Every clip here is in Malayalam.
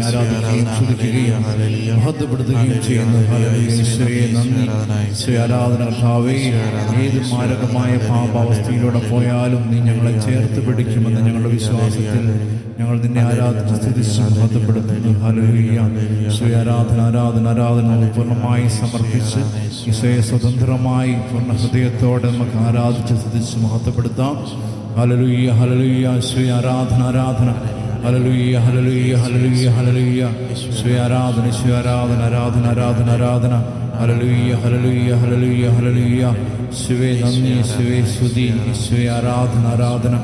ആരാധിക്കുകയും സ്തുതിക്കുകയും മഹത്വപ്പെടുത്തുകയും ചെയ്യുന്നു. ആരാധന കർത്താവേ, ഏത് മാരകമായ പാപാവസ്ഥയിലൂടെ പോയാലും നീ ഞങ്ങളെ ചേർത്ത് പിടിക്കുമെന്ന് ഞങ്ങളുടെ വിശ്വാസത്തിൽ ഞങ്ങൾ നിന്നെ ആരാധിച്ച് സ്തുതിച്ച് മഹത്വപ്പെടുത്തുന്നു. ഹല്ലേലൂയ. ആരാധന ആരാധന ആരാധന പൂർണ്ണമായി സമർപ്പിച്ച് ഈശോയെ സ്വതന്ത്രമായി പൂർണ്ണ ഹൃദയത്തോടെ നമുക്ക് ആരാധിച്ച് സ്തുതിച്ച് മഹത്വപ്പെടുത്താം. Hallelujah hallelujah. ആരാധന ആരാധന ഹല്ലേലൂയ ഹല്ലേലൂയ ഹല്ലേലൂയ ഹല്ലേലൂയ. ആരാധന ആരാധന ആരാധന ആരാധന ആരാധന ഹല്ലേലൂയ ഹല്ലേലൂയ ഹല്ലേലൂയ ഹല്ലേലൂയ. യേശുവേ നന്ദി, യേശുവേ സ്തുതി, യേശുവേ ആരാധന ആരാധന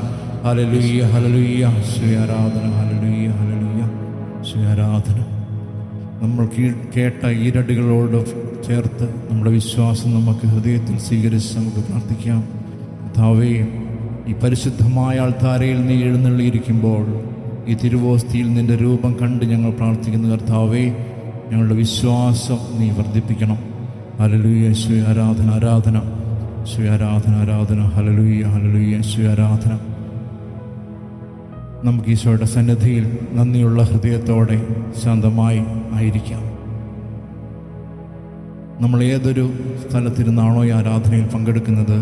ഹല്ലേലൂയ ഹല്ലേലൂയ. ആരാധന ഹല്ലേലൂയ ഹല്ലേലൂയ. ആരാധന നമ്മൾ കേട്ട ഈരടികളോട് ചേർത്ത് നമ്മുടെ വിശ്വാസം നമുക്ക് ഹൃദയത്തിൽ സ്വീകരിച്ച് നമുക്ക് പ്രാർത്ഥിക്കാം. കർത്താവേ, ഈ പരിശുദ്ധമായ ആൾത്താരയിൽ നീ എഴുന്നള്ളിയിരിക്കുമ്പോൾ ഈ തിരുവോസ്തിയിൽ നിൻ്റെ രൂപം കണ്ട് ഞങ്ങൾ പ്രാർത്ഥിക്കുന്നു. കർത്താവേ, ഞങ്ങളുടെ വിശ്വാസം നീ വർദ്ധിപ്പിക്കണം. ഹല്ലേലൂയ. ആരാധന ആരാധന ആരാധന ആരാധന ഹല്ലേലൂയ ഹല്ലേലൂയ. ആരാധന. നമുക്ക് ഈശോയുടെ സന്നിധിയിൽ നന്ദിയുള്ള ഹൃദയത്തോടെ ശാന്തമായി ആയിരിക്കാം. നമ്മൾ ഏതൊരു സ്ഥലത്തിരുന്നാണോ ഈ ആരാധനയിൽ പങ്കെടുക്കുന്നത്,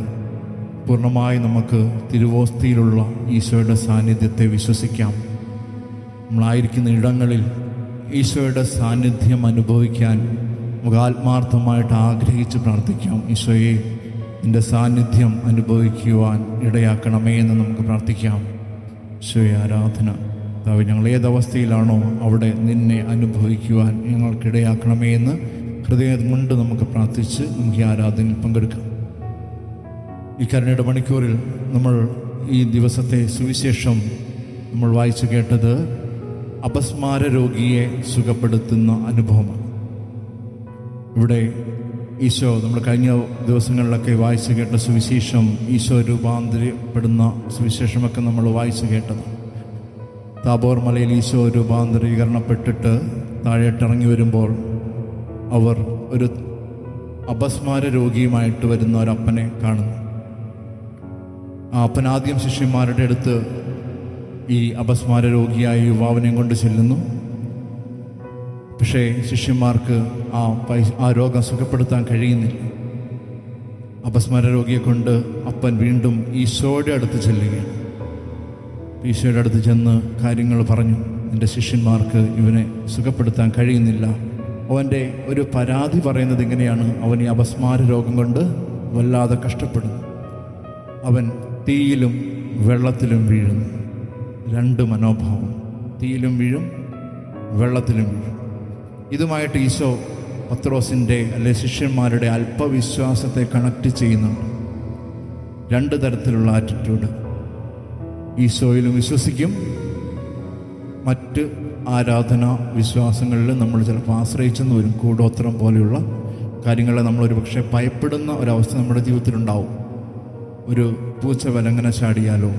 പൂർണ്ണമായി നമുക്ക് തിരുവോസ്തിയിലുള്ള ഈശോയുടെ സാന്നിധ്യത്തെ വിശ്വസിക്കാം. നമ്മളായിരിക്കുന്ന ഇടങ്ങളിൽ ഈശോയുടെ സാന്നിധ്യം അനുഭവിക്കാൻ നമുക്ക് ആത്മാർത്ഥമായിട്ട് ആഗ്രഹിച്ച് പ്രാർത്ഥിക്കാം. ഈശോയെ, നിൻ്റെ സാന്നിധ്യം അനുഭവിക്കുവാൻ ഇടയാക്കണമേ എന്ന് നമുക്ക് പ്രാർത്ഥിക്കാം. ഈശോയെ ആരാധന. കർത്താവേ, ഞങ്ങൾ ഏതവസ്ഥയിലാണോ അവിടെ നിന്നെ അനുഭവിക്കുവാൻ ഞങ്ങൾക്കിടയാക്കണമേ എന്ന് ഹൃദയം കൊണ്ട് നമുക്ക് പ്രാർത്ഥിച്ച് നമുക്ക് ഈ ആരാധനയിൽ പങ്കെടുക്കാം. ഈ കരുണയുടെ മണിക്കൂറിൽ നമ്മൾ ഈ ദിവസത്തെ സുവിശേഷം നമ്മൾ വായിച്ചു കേട്ടത് അപസ്മാര രോഗിയെ സുഖപ്പെടുത്തുന്ന അനുഭവമാണ്. ഇവിടെ ഈശോ, നമ്മൾ കഴിഞ്ഞ ദിവസങ്ങളിലൊക്കെ വായിച്ചു കേട്ട സുവിശേഷം, ഈശോ രൂപാന്തരപ്പെടുന്ന സുവിശേഷമൊക്കെ നമ്മൾ വായിച്ചു കേട്ടത്. താബോർ മലയിൽ ഈശോ രൂപാന്തരീകരണപ്പെട്ടിട്ട് താഴേട്ടിറങ്ങി വരുമ്പോൾ അവർ ഒരു അപസ്മാര രോഗിയുമായിട്ട് വരുന്ന ഒരപ്പനെ കാണുന്നു. ആ അപ്പൻ ആദ്യം ശിഷ്യന്മാരുടെ അടുത്ത് ഈ അപസ്മാര രോഗിയായ യുവാവിനെയും കൊണ്ട് ചെല്ലുന്നു. പക്ഷേ ശിഷ്യന്മാർക്ക് ആ രോഗം സുഖപ്പെടുത്താൻ കഴിയുന്നില്ല. അപസ്മാര രോഗിയെ കൊണ്ട് അപ്പൻ വീണ്ടും ഈശോയുടെ അടുത്ത് ചെല്ലുകയാണ്. ഈശോയുടെ അടുത്ത് ചെന്ന് കാര്യങ്ങൾ പറഞ്ഞു. എൻ്റെ ശിഷ്യന്മാർക്ക് ഇവനെ സുഖപ്പെടുത്താൻ കഴിയുന്നില്ല. അവൻ്റെ ഒരു പരാതി പറയുന്നത് ഇങ്ങനെയാണ്: അവൻ ഈ അപസ്മാര രോഗം കൊണ്ട് വല്ലാതെ കഷ്ടപ്പെടുന്നു. അവൻ തീയിലും വെള്ളത്തിലും വീഴുന്നു. രണ്ട് മനോഭാവം, തീയിലും വീഴും, വെള്ളത്തിലും വീഴും. ഇതുമായിട്ട് ഈശോ പത്രോസിൻ്റെ അല്ലെ ശിഷ്യന്മാരുടെ അല്പവിശ്വാസത്തെ കണക്ട് ചെയ്യുന്നുണ്ട്. രണ്ട് തരത്തിലുള്ള ആറ്റിറ്റ്യൂഡ്. ഈശോയിലും വിശ്വസിക്കും, മറ്റ് ആരാധനാ വിശ്വാസങ്ങളിൽ നമ്മൾ ചിലപ്പോൾ ആശ്രയിച്ചെന്ന് വരും. കൂടോത്രം പോലെയുള്ള കാര്യങ്ങളെ നമ്മളൊരു പക്ഷേ ഭയപ്പെടുന്ന ഒരവസ്ഥ നമ്മുടെ ജീവിതത്തിലുണ്ടാവും. ഒരു പൂച്ച വലങ്ങനെ ചാടിയാലോ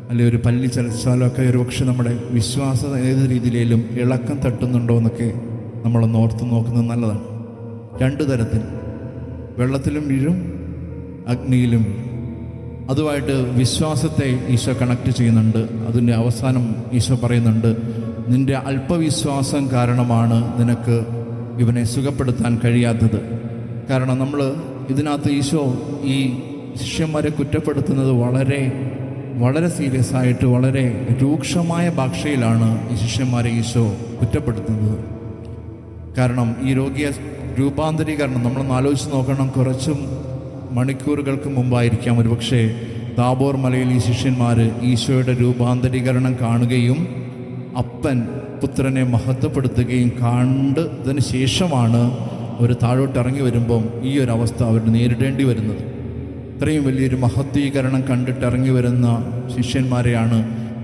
അല്ലെങ്കിൽ ഒരു പല്ലി ചലച്ചാലോ ഒക്കെ ഒരു പക്ഷെ നമ്മുടെ വിശ്വാസം ഏത് രീതിയിലും ഇളക്കം തട്ടുന്നുണ്ടോ എന്നൊക്കെ നമ്മളൊന്ന് ഓർത്ത് നോക്കുന്നത് നല്ലതാണ്. രണ്ട് തരത്തിൽ, വെള്ളത്തിലും വീഴും, അഗ്നിയിലും വീഴും. അതുമായിട്ട് വിശ്വാസത്തെ ഈശോ കണക്ട് ചെയ്യുന്നുണ്ട്. അതിൻ്റെ അവസാനം ഈശോ പറയുന്നുണ്ട്, നിൻ്റെ അല്പവിശ്വാസം കാരണമാണ് നിനക്ക് ഇവനെ സുഖപ്പെടുത്താൻ കഴിയാത്തത്. കാരണം നമ്മൾ ഇതിനകത്ത് ഈശോ ഈ ശിഷ്യന്മാരെ കുറ്റപ്പെടുത്തുന്നത് വളരെ വളരെ സീരിയസ് ആയിട്ട് വളരെ രൂക്ഷമായ ഭാഷയിലാണ് ഈ ശിഷ്യന്മാരെ ഈശോ കുറ്റപ്പെടുത്തുന്നത്. കാരണം ഈ രോഗിയെ രൂപാന്തരീകരണം നമ്മളൊന്ന് ആലോചിച്ച് നോക്കണം. കുറച്ചും മണിക്കൂറുകൾക്ക് മുമ്പായിരിക്കാം ഒരുപക്ഷെ താബോർ മലയിൽ ഈ ശിഷ്യന്മാർ ഈശോയുടെ രൂപാന്തരീകരണം കാണുകയും അപ്പൻ പുത്രനെ മഹത്വപ്പെടുത്തുകയും കണ്ടതിന് ശേഷമാണ് അവർ താഴോട്ട് ഇറങ്ങി വരുമ്പം ഈ ഒരു അവസ്ഥ അവർ നേരിടേണ്ടി വരുന്നത്. ഇത്രയും വലിയൊരു മഹത്വീകരണം കണ്ടിട്ട് ഇറങ്ങി വരുന്ന ശിഷ്യന്മാരെയാണ്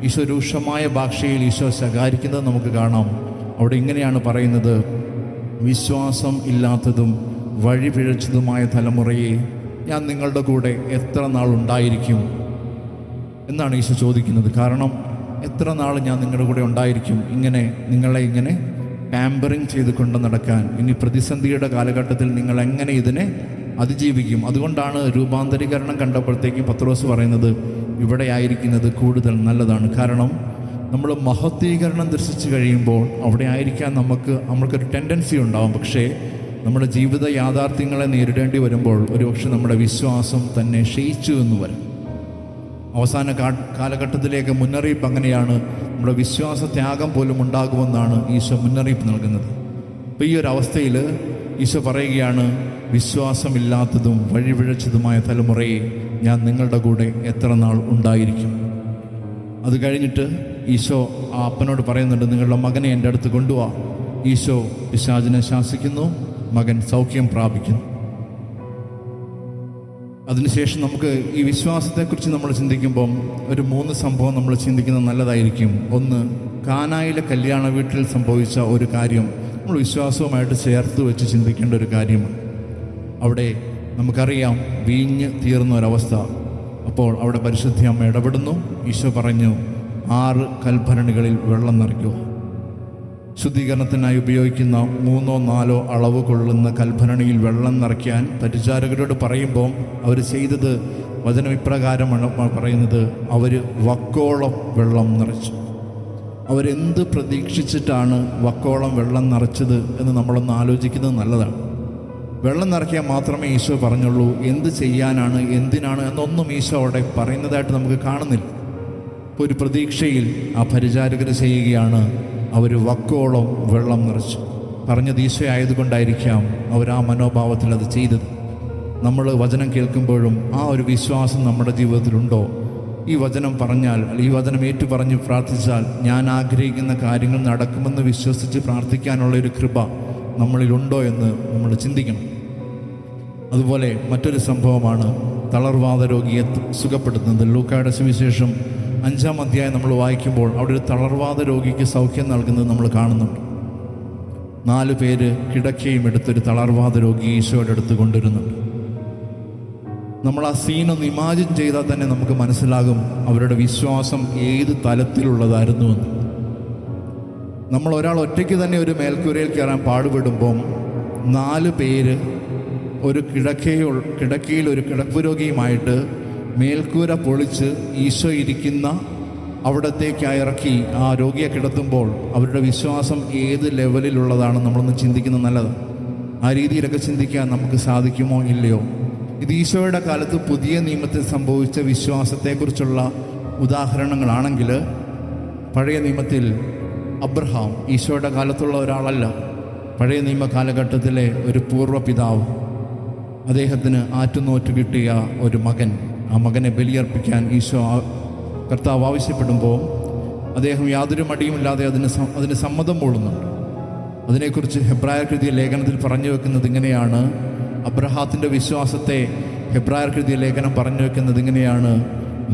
ഈശോ രൂക്ഷമായ ഭാഷയിൽ ഈശോ ശകാരിക്കുന്നത് നമുക്ക് കാണാം. അവിടെ ഇങ്ങനെയാണ് പറയുന്നത്: വിശ്വാസം ഇല്ലാത്തതും വഴിപിഴച്ചതുമായ തലമുറയെ ഞാൻ നിങ്ങളുടെ കൂടെ എത്ര നാളുണ്ടായിരിക്കും എന്നാണ് ഈശോ ചോദിക്കുന്നത്. കാരണം എത്ര നാൾ ഞാൻ നിങ്ങളുടെ കൂടെ ഉണ്ടായിരിക്കും, നിങ്ങളെ ഇങ്ങനെ പാമ്പറിങ് ചെയ്ത് കൊണ്ട് നടക്കാൻ? ഇനി പ്രതിസന്ധിയുടെ കാലഘട്ടത്തിൽ നിങ്ങൾ എങ്ങനെ ഇതിനെ അതിജീവിക്കും? അതുകൊണ്ടാണ് രൂപാന്തരീകരണം കണ്ടപ്പോഴത്തേക്കും പത്രോസ് പറയുന്നത് ഇവിടെ ആയിരിക്കുന്നത് കൂടുതൽ നല്ലതാണ്. കാരണം നമ്മൾ മഹത്വീകരണം ദർശിച്ചു കഴിയുമ്പോൾ അവിടെ ആയിരിക്കാൻ നമ്മൾക്കൊരു ടെൻഡൻസി ഉണ്ടാവും. പക്ഷേ നമ്മുടെ ജീവിത യാഥാർത്ഥ്യങ്ങളെ നേരിടേണ്ടി വരുമ്പോൾ ഒരുപക്ഷെ നമ്മുടെ വിശ്വാസം തന്നെ ക്ഷയിച്ചു എന്ന് വരും. അവസാന കാലഘട്ടത്തിലേക്ക് മുന്നറിയിപ്പ് അങ്ങനെയാണ്. നമ്മുടെ വിശ്വാസത്യാഗം പോലും ഉണ്ടാകുമെന്നാണ് ഈശോ മുന്നറിയിപ്പ് നൽകുന്നത്. അപ്പോൾ ഈ ഒരു അവസ്ഥയിൽ ഈശോ പറയുകയാണ്, വിശ്വാസമില്ലാത്തതും വഴിപിഴച്ചതുമായ തലമുറയെ ഞാൻ നിങ്ങളുടെ കൂടെ എത്ര നാൾ ഉണ്ടായിരിക്കും. അത് കഴിഞ്ഞിട്ട് ഈശോ ആ അപ്പനോട് പറയുന്നുണ്ട്, നിങ്ങളുടെ മകനെ എൻ്റെ അടുത്ത് കൊണ്ടുപോവാ. ഈശോ പിശാചിനെ ശാസിക്കുന്നു, മകൻ സൗഖ്യം പ്രാപിക്കുന്നു. അതിനുശേഷം നമുക്ക് ഈ വിശ്വാസത്തെക്കുറിച്ച് നമ്മൾ ചിന്തിക്കുമ്പം ഒരു 3 സംഭവം നമ്മൾ ചിന്തിക്കുന്നത് നല്ലതായിരിക്കും. ഒന്ന്, കാനായിലെ കല്യാണ വീട്ടിൽ സംഭവിച്ച ഒരു കാര്യം നമ്മൾ വിശ്വാസവുമായിട്ട് ചേർത്ത് വെച്ച് ചിന്തിക്കേണ്ട ഒരു കാര്യമാണ്. അവിടെ നമുക്കറിയാം വീഞ്ഞ് തീർന്ന ഒരവസ്ഥ. അപ്പോൾ അവിടെ പരിശുദ്ധ അമ്മ ഇടപെടുന്നു. ഈശോ പറഞ്ഞു, 6 കൽഭരണികളിൽ വെള്ളം നിറയ്ക്കുക. ശുദ്ധീകരണത്തിനായി ഉപയോഗിക്കുന്ന 3-4 അളവ് കൊള്ളുന്ന കൽഭരണിയിൽ വെള്ളം നിറയ്ക്കാൻ പരിചാരകരോട് പറയുമ്പോൾ അവർ ചെയ്തത് വചനം ഇപ്രകാരമാണ് പറയുന്നത്, അവർ വക്കോളം വെള്ളം നിറച്ചു. അവരെന്ത് പ്രതീക്ഷിച്ചിട്ടാണ് വക്കോളം വെള്ളം നിറച്ചത് എന്ന് നമ്മളൊന്ന് ആലോചിക്കുന്നത് നല്ലതാണ്. വെള്ളം നിറയ്ക്കാൻ മാത്രമേ ഈശോ പറഞ്ഞുള്ളൂ. എന്ത് ചെയ്യാനാണ്, എന്തിനാണ് എന്നൊന്നും ഈശോ അവിടെ പറയുന്നതായിട്ട് നമുക്ക് കാണുന്നില്ല. ഇപ്പോൾ ഒരു പ്രതീക്ഷയിൽ ആ പരിചാരകർ ചെയ്യുകയാണ്, അവർ വക്കോളം വെള്ളം നിറച്ചു. പറഞ്ഞത് ഈശോ ആയതുകൊണ്ടായിരിക്കാം അവർ ആ മനോഭാവത്തിൽ അത് ചെയ്തത്. നമ്മൾ വചനം കേൾക്കുമ്പോഴും ആ ഒരു വിശ്വാസം നമ്മുടെ ജീവിതത്തിലുണ്ടോ? ഈ വചനം പറഞ്ഞാൽ, ഈ വചനം ഏറ്റുപറഞ്ഞ് പ്രാർത്ഥിച്ചാൽ ഞാൻ ആഗ്രഹിക്കുന്ന കാര്യങ്ങൾ നടക്കുമെന്ന് വിശ്വസിച്ച് പ്രാർത്ഥിക്കാനുള്ള ഒരു കൃപ നമ്മളിലുണ്ടോ എന്ന് നമ്മൾ ചിന്തിക്കണം. അതുപോലെ മറ്റൊരു സംഭവമാണ് തളർവാദ രോഗിയെ സുഖപ്പെടുത്തുന്നത്. ലൂക്കായുടെ സുവിശേഷം 5-ാം അധ്യായം നമ്മൾ വായിക്കുമ്പോൾ അവിടെ ഒരു തളർവാദ രോഗിക്ക് സൗഖ്യം നൽകുന്നത് നമ്മൾ കാണുന്നുണ്ട്. 4 പേര് കിടക്കയും എടുത്തൊരു തളർവാദ രോഗി ഈശോയുടെ അടുത്ത് കൊണ്ടുവരുന്നുണ്ട്. നമ്മൾ ആ സീനൊന്ന് ഇമാജിൻ ചെയ്താൽ തന്നെ നമുക്ക് മനസ്സിലാകും അവരുടെ വിശ്വാസം ഏത് തലത്തിലുള്ളതായിരുന്നുവെന്ന്. നമ്മൾ ഒരാൾ ഒറ്റയ്ക്ക് തന്നെ ഒരു മേൽക്കൂരയിൽ കയറാൻ പാടുപെടുമ്പം 4 പേര് ഒരു കിടക്കയിൽ ഒരു കിടപ്പ് രോഗിയുമായിട്ട് മേൽക്കൂര പൊളിച്ച് ഈശോ ഇരിക്കുന്ന അവിടത്തേക്ക് ഇറക്കി ആ രോഗിയെ കിടത്തുമ്പോൾ അവരുടെ വിശ്വാസം ഏത് ലെവലിലുള്ളതാണ് നമ്മളൊന്ന് ചിന്തിക്കുന്നത് നല്ലതാണ്. ആ രീതിയിലൊക്കെ ചിന്തിക്കാൻ നമുക്ക് സാധിക്കുമോ ഇല്ലയോ? ഇത് ഈശോയുടെ കാലത്ത് പുതിയ നിയമത്തിൽ സംഭവിച്ച വിശ്വാസത്തെക്കുറിച്ചുള്ള ഉദാഹരണങ്ങളാണെങ്കിൽ, പഴയ നിയമത്തിൽ അബ്രഹാം ഈശോയുടെ കാലത്തുള്ള ഒരാളല്ല. പഴയ നിയമ കാലഘട്ടത്തിലെ ഒരു പൂർവ്വ പിതാവ്, അദ്ദേഹത്തിന് ആറ്റുനോറ്റ് കിട്ടിയ ഒരു മകൻ. ആ മകനെ ബലിയർപ്പിക്കാൻ ഈശോ കർത്താവ് ആവശ്യപ്പെടുമ്പോൾ അദ്ദേഹം യാതൊരു മടിയുമില്ലാതെ അതിന് സമ്മതം കൊള്ളുന്നുണ്ട്. അതിനെക്കുറിച്ച് ഹെബ്രായർക്കെഴുതിയ ലേഖനത്തിൽ പറഞ്ഞു വെക്കുന്നത് ഇങ്ങനെയാണ്. അബ്രഹാത്തിൻ്റെ വിശ്വാസത്തെ ഹെബ്രായർക്കെഴുതിയ ലേഖനം പറഞ്ഞു വെക്കുന്നത് ഇങ്ങനെയാണ്: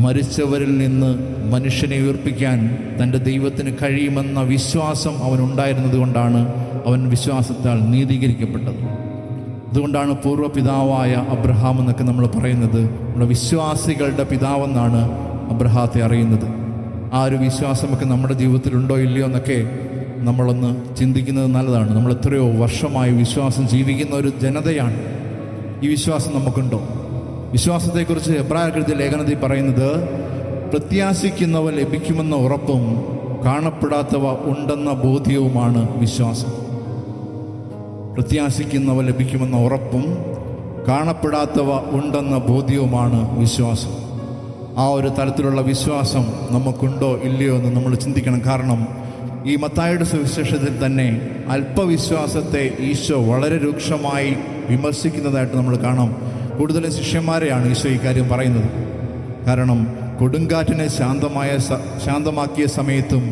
മരിച്ചവരിൽ നിന്ന് മനുഷ്യനെ ഉയർപ്പിക്കാൻ തൻ്റെ ദൈവത്തിന് കഴിയുമെന്ന വിശ്വാസം അവനുണ്ടായിരുന്നത് കൊണ്ടാണ് അവൻ വിശ്വാസത്താൽ നീതീകരിക്കപ്പെട്ടത്. അതുകൊണ്ടാണ് പൂർവ്വ പിതാവായ അബ്രഹാം എന്നൊക്കെ നമ്മൾ പറയുന്നത്. നമ്മുടെ വിശ്വാസികളുടെ പിതാവെന്നാണ് അബ്രഹാത്തെ അറിയുന്നത്. ആ ഒരു വിശ്വാസമൊക്കെ നമ്മുടെ ജീവിതത്തിലുണ്ടോ ഇല്ലയോ എന്നൊക്കെ നമ്മളൊന്ന് ചിന്തിക്കുന്നത് നല്ലതാണ്. നമ്മൾ എത്രയോ വർഷമായി വിശ്വാസം ജീവിക്കുന്ന ഒരു ജനതയാണ്. ഈ വിശ്വാസം നമുക്കുണ്ടോ? വിശ്വാസത്തെക്കുറിച്ച് എബ്രായർക്കെഴുതിയ ലേഖനത്തിൽ പറയുന്നത്, പ്രത്യാശിക്കുന്നവ ലഭിക്കുമെന്ന ഉറപ്പും കാണപ്പെടാത്തവ ഉണ്ടെന്ന ബോധ്യവുമാണ് വിശ്വാസം. പ്രത്യാശിക്കുന്നവ ലഭിക്കുമെന്ന ഉറപ്പും കാണപ്പെടാത്തവ ഉണ്ടെന്ന ബോധ്യവുമാണ് വിശ്വാസം. ആ ഒരു തരത്തിലുള്ള വിശ്വാസം നമുക്കുണ്ടോ ഇല്ലയോ എന്ന് നമ്മൾ ചിന്തിക്കണം. കാരണം ഈ മത്തായിയുടെ സുവിശേഷത്തിൽ തന്നെ അല്പവിശ്വാസത്തെ ഈശോ വളരെ രൂക്ഷമായി വിമർശിക്കുന്നതായിട്ട് നമ്മൾ കാണാം. കൂടുതലും ശിഷ്യന്മാരെയാണ് ഈശോ ഈ കാര്യം പറയുന്നത്. കാരണം കൊടുങ്കാറ്റിനെ ശാന്തമാക്കിയ സമയത്തും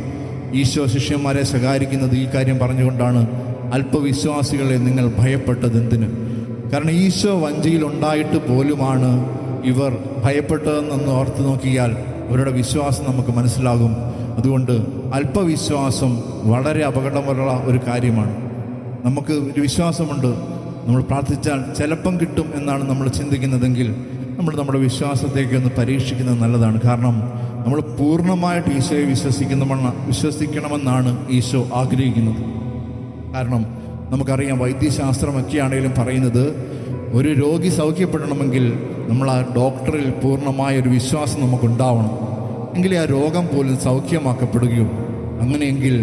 ഈശോ ശിഷ്യന്മാരെ ശകാരിക്കുന്നത് ഈ കാര്യം പറഞ്ഞുകൊണ്ടാണ്. അല്പവിശ്വാസികളെ, നിങ്ങൾ ഭയപ്പെട്ടതെന്തിന്? കാരണം ഈശോ വഞ്ചിയിലുണ്ടായിട്ട് പോലുമാണ് ഇവർ ഭയപ്പെട്ടതെന്നൊന്ന് ഓർത്ത് നോക്കിയാൽ അവരുടെ വിശ്വാസം നമുക്ക് മനസ്സിലാകും. അതുകൊണ്ട് അല്പവിശ്വാസം വളരെ അപകടമുള്ള ഒരു കാര്യമാണ്. നമുക്ക് ഒരു വിശ്വാസമുണ്ട്, നമ്മൾ പ്രാർത്ഥിച്ചാൽ ചിലപ്പം കിട്ടും എന്നാണ് നമ്മൾ ചിന്തിക്കുന്നതെങ്കിൽ നമ്മുടെ വിശ്വാസത്തേക്ക് ഒന്ന് പരീക്ഷിക്കുന്നത് നല്ലതാണ്. കാരണം നമ്മൾ പൂർണ്ണമായിട്ട് ഈശോയെ വിശ്വസിക്കണമെന്നാണ് ഈശോ ആഗ്രഹിക്കുന്നത്. കാരണം നമുക്കറിയാം, വൈദ്യശാസ്ത്രമൊക്കെയാണെങ്കിലും പറയുന്നത്, ഒരു രോഗി സൗഖ്യപ്പെടണമെങ്കിൽ നമ്മൾ ആ ഡോക്ടറിൽ പൂർണ്ണമായൊരു വിശ്വാസം നമുക്കുണ്ടാവണം. എങ്കിലേ ആ രോഗം പോലും സൗഖ്യമാക്കപ്പെടുകയുള്ളൂ. അങ്ങനെയെങ്കിൽ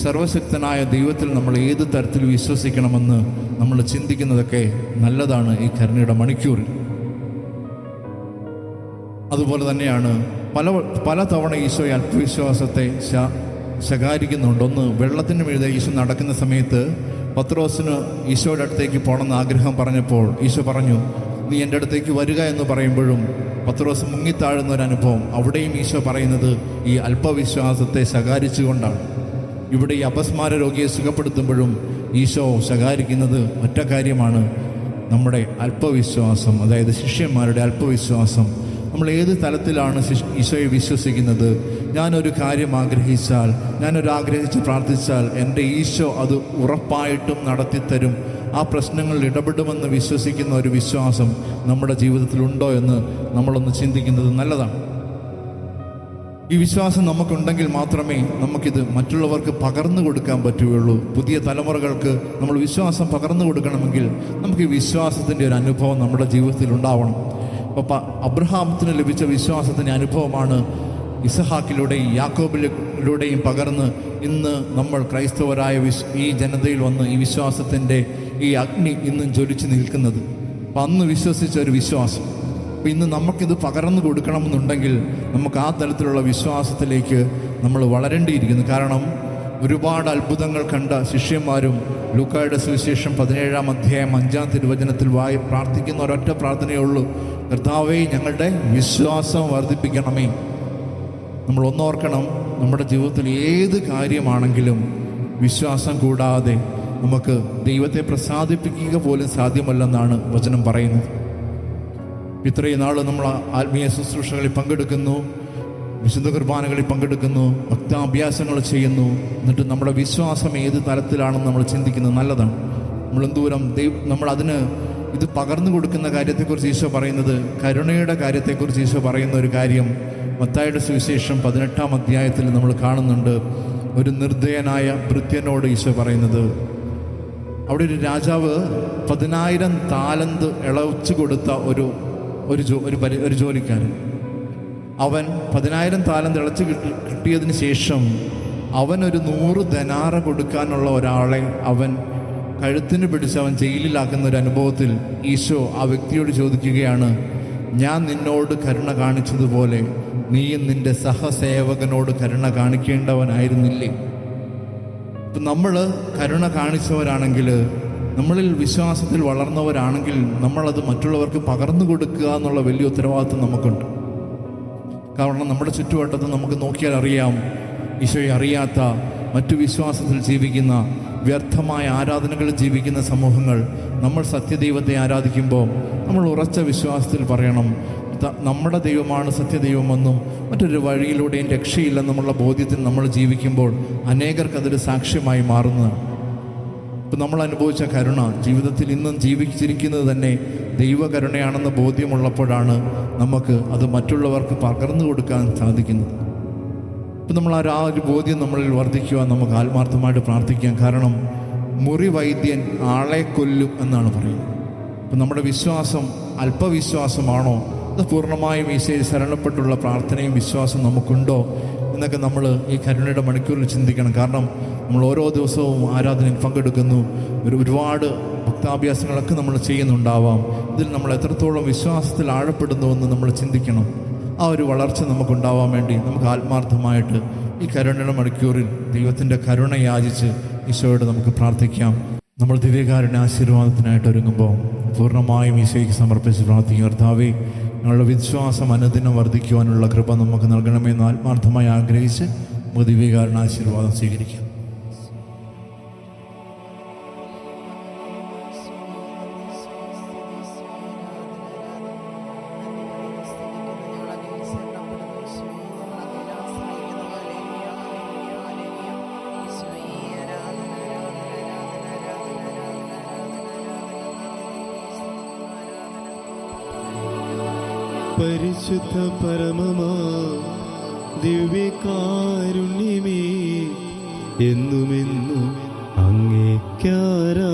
സർവശക്തനായ ദൈവത്തിൽ നമ്മൾ ഏത് തരത്തിൽ വിശ്വസിക്കണമെന്ന് നമ്മൾ ചിന്തിക്കുന്നതൊക്കെ നല്ലതാണ് ഈ കരുണയുടെ മണിക്കൂറിൽ. അതുപോലെ തന്നെയാണ് പല തവണ ഈശോയെ അല്പവിശ്വാസത്തെ ശകാരിക്കുന്നുണ്ട്. ഒന്ന്, വെള്ളത്തിന് മീതെ ഈശോ നടക്കുന്ന സമയത്ത് പത്രോസിന് ഈശോയുടെ അടുത്തേക്ക് പോകണമെന്ന് ആഗ്രഹം പറഞ്ഞപ്പോൾ ഈശോ പറഞ്ഞു, നീ എൻ്റെ അടുത്തേക്ക് വരിക എന്ന് പറയുമ്പോഴും പത്രോസ് മുങ്ങിത്താഴുന്ന ഒരു അനുഭവം. അവിടെയും ഈശോ പറയുന്നത് ഈ അല്പവിശ്വാസത്തെ ശകാരിച്ചുകൊണ്ടാണ്. ഇവിടെ ഈ അപസ്മാര രോഗിയെ സുഖപ്പെടുത്തുമ്പോഴും ഈശോ ശകാരിക്കുന്നത് ഒറ്റ കാര്യമാണ്, നമ്മുടെ അല്പവിശ്വാസം, അതായത് ശിഷ്യന്മാരുടെ അല്പവിശ്വാസം. നമ്മൾ ഏത് തലത്തിലാണ് ഈശോയെ വിശ്വസിക്കുന്നത്? ഞാനൊരു കാര്യം ആഗ്രഹിച്ചാൽ, ആഗ്രഹിച്ച് പ്രാർത്ഥിച്ചാൽ എൻ്റെ ഈശോ അത് ഉറപ്പായിട്ടും നടത്തിത്തരും, ആ പ്രശ്നങ്ങളിൽ ഇടപെടുമെന്ന് വിശ്വസിക്കുന്ന ഒരു വിശ്വാസം നമ്മുടെ ജീവിതത്തിലുണ്ടോ എന്ന് നമ്മളൊന്ന് ചിന്തിക്കുന്നത് നല്ലതാണ്. ഈ വിശ്വാസം നമുക്കുണ്ടെങ്കിൽ മാത്രമേ നമുക്കിത് മറ്റുള്ളവർക്ക് പകർന്നു കൊടുക്കാൻ പറ്റുകയുള്ളൂ. പുതിയ തലമുറകൾക്ക് നമ്മൾ വിശ്വാസം പകർന്നു കൊടുക്കണമെങ്കിൽ നമുക്ക് ഈ വിശ്വാസത്തിൻ്റെ ഒരു അനുഭവം നമ്മുടെ ജീവിതത്തിൽ ഉണ്ടാവണം. അപ്പോൾ അബ്രഹാമത്തിന് ലഭിച്ച വിശ്വാസത്തിൻ്റെ അനുഭവമാണ് ഇസഹാക്കിലൂടെയും യാക്കോബിലൂടെയും പകർന്ന് ഇന്ന് നമ്മൾ ക്രൈസ്തവരായ ഈ ജനതയിൽ വന്ന് ഈ വിശ്വാസത്തിൻ്റെ ഈ അഗ്നി ഇന്നും ജ്വലിച്ച് നിൽക്കുന്നത്. അപ്പം അന്ന് വിശ്വസിച്ച ഒരു വിശ്വാസം, അപ്പം ഇന്ന് നമുക്കിത് പകർന്നു കൊടുക്കണമെന്നുണ്ടെങ്കിൽ നമുക്ക് ആ തരത്തിലുള്ള വിശ്വാസത്തിലേക്ക് നമ്മൾ വളരേണ്ടിയിരിക്കുന്നു. കാരണം ഒരുപാട് അത്ഭുതങ്ങൾ കണ്ട ശിഷ്യന്മാരും ലൂക്കായുടെ സുവിശേഷം 17-ാം അധ്യായം 5-ാം തിരുവചനത്തിൽ പ്രാർത്ഥിക്കുന്ന ഒരൊറ്റ പ്രാർത്ഥനയേ ഉള്ളൂ, കർത്താവേ ഞങ്ങളുടെ വിശ്വാസം വർദ്ധിപ്പിക്കണമേ. നമ്മൾ ഒന്നോർക്കണം, നമ്മുടെ ജീവിതത്തിൽ ഏത് കാര്യമാണെങ്കിലും വിശ്വാസം കൂടാതെ നമുക്ക് ദൈവത്തെ പ്രസാദിപ്പിക്കുക പോലും സാധ്യമല്ലെന്നാണ് വചനം പറയുന്നത്. ഇത്രയും നാൾ നമ്മൾ ആത്മീയ ശുശ്രൂഷകളിൽ പങ്കെടുക്കുന്നു, വിശുദ്ധ കുർബാനകളിൽ പങ്കെടുക്കുന്നു, ഭക്താഭ്യാസങ്ങൾ ചെയ്യുന്നു. എന്നിട്ട് നമ്മുടെ വിശ്വാസം ഏത് തലത്തിലാണെന്ന് നമ്മൾ ചിന്തിക്കുന്നത് നല്ലതാണ്. നമ്മൾ എന്തോരം നമ്മൾ അതിന് ഇത് പകർന്നു കൊടുക്കുന്ന കാര്യത്തെക്കുറിച്ച് ഈശോ പറയുന്നത്, കരുണയുടെ കാര്യത്തെക്കുറിച്ച് ഈശോ പറയുന്ന ഒരു കാര്യം മത്തായിയുടെ സുവിശേഷം 18-ാം അധ്യായത്തിൽ നമ്മൾ കാണുന്നുണ്ട്. ഒരു നിർദ്ദയനായ ഭൃത്യനോട് ഈശോ പറയുന്നത്, അവിടെ ഒരു രാജാവ് 10,000 താലന്ത് ഇളച്ചു കൊടുത്ത ഒരു ജോലിക്കാരൻ, അവൻ 10,000 താലന്ത് ഇളച്ച് കിട്ടിയതിന് ശേഷം അവനൊരു 100 ധനാറ കൊടുക്കാനുള്ള ഒരാളെ അവൻ കഴുത്തിന് പിടിച്ച് അവൻ ജയിലിലാക്കുന്ന ഒരു അനുഭവത്തിൽ ഈശോ ആ വ്യക്തിയോട് ചോദിക്കുകയാണ്, ഞാൻ നിന്നോട് കരുണ കാണിച്ചതുപോലെ നീയും നിന്റെ സഹസേവകനോട് കരുണ കാണിക്കേണ്ടവനായിരുന്നില്ലേ? ഇപ്പം നമ്മൾ കരുണ കാണിച്ചവരാണെങ്കിൽ, നമ്മളിൽ വിശ്വാസത്തിൽ വളർന്നവരാണെങ്കിൽ നമ്മളത് മറ്റുള്ളവർക്ക് പകർന്നു കൊടുക്കുക എന്നുള്ള വലിയ ഉത്തരവാദിത്വം നമുക്കുണ്ട്. കാരണം നമ്മുടെ ചുറ്റുവട്ടത്ത് നമുക്ക് നോക്കിയാൽ അറിയാം, ഈശോയെ അറിയാത്ത മറ്റു വിശ്വാസത്തിൽ ജീവിക്കുന്ന, വ്യർത്ഥമായ ആരാധനകളിൽ ജീവിക്കുന്ന സമൂഹങ്ങൾ, നമ്മൾ സത്യദൈവത്തെ ആരാധിക്കുമ്പോൾ നമ്മൾ ഉറച്ച വിശ്വാസത്തിൽ പറയണം, നമ്മുടെ ദൈവമാണ് സത്യദൈവമെന്നും മറ്റൊരു വഴിയിലൂടെയും രക്ഷയില്ലെന്നുമുള്ള ബോധ്യത്തിൽ നമ്മൾ ജീവിക്കുമ്പോൾ അനേകർക്കതൊരു സാക്ഷ്യമായി മാറുന്നതാണ്. ഇപ്പം നമ്മൾ അനുഭവിച്ച കരുണ ജീവിതത്തിൽ ഇന്നും ജീവിച്ചിരിക്കുന്നത് തന്നെ ദൈവകരുണയാണെന്ന ബോധ്യമുള്ളപ്പോഴാണ് നമുക്ക് അത് മറ്റുള്ളവർക്ക് പകർന്നു കൊടുക്കാൻ സാധിക്കുന്നത്. ഇപ്പം നമ്മൾ ആ ഒരു ബോധ്യം നമ്മളിൽ വർദ്ധിക്കുവാൻ നമുക്ക് ആത്മാർത്ഥമായിട്ട് പ്രാർത്ഥിക്കാം. കാരണം മുറിവൈദ്യൻ ആളെ കൊല്ലും എന്നാണ് പറയുന്നത്. അപ്പം നമ്മുടെ വിശ്വാസം അല്പവിശ്വാസമാണോ, അത് പൂർണ്ണമായും ഈശോയിൽ ശരണപ്പെട്ടുള്ള പ്രാർത്ഥനയും വിശ്വാസം നമുക്കുണ്ടോ എന്നൊക്കെ നമ്മൾ ഈ കരുണയുടെ മണിക്കൂറിൽ ചിന്തിക്കണം. കാരണം നമ്മൾ ഓരോ ദിവസവും ആരാധനയിൽ പങ്കെടുക്കുന്നു, ഒരുപാട് ഭക്താഭ്യാസങ്ങളൊക്കെ നമ്മൾ ചെയ്യുന്നുണ്ടാവാം. ഇതിൽ നമ്മൾ എത്രത്തോളം വിശ്വാസത്തിൽ ആഴപ്പെടുന്നുവെന്ന് നമ്മൾ ചിന്തിക്കണം. ആ ഒരു വളർച്ച നമുക്കുണ്ടാവാൻ വേണ്ടി നമുക്ക് ആത്മാർത്ഥമായിട്ട് ഈ കരുണയുടെ മണിക്കൂറിൽ ദൈവത്തിൻ്റെ കരുണ യാചിച്ച് ഈശോയോട് നമുക്ക് പ്രാർത്ഥിക്കാം. നമ്മൾ ദിവ്യകാരുണ്യ ആശീർവാദത്തിനായിട്ട് ഒരുങ്ങുമ്പോൾ പൂർണ്ണമായും ഈശോയ്ക്ക് സമർപ്പിച്ച് പ്രാർത്ഥിക്കും. കർത്താവേ, ഞങ്ങളുടെ വിശ്വാസം അനുദിനം വർദ്ധിക്കുവാനുള്ള കൃപ നമുക്ക് നൽകണമെന്ന് ആത്മാർത്ഥമായി ആഗ്രഹിച്ച് നമുക്ക് ദിവ്യകാരുണ്യ ആശീർവാദം സ്വീകരിക്കാം. പരിശുദ്ധ പരമമാ ദിവ്യകാരുണ്യമേ, എന്നുമെന്നും അങ്ങേക്കാരാധന.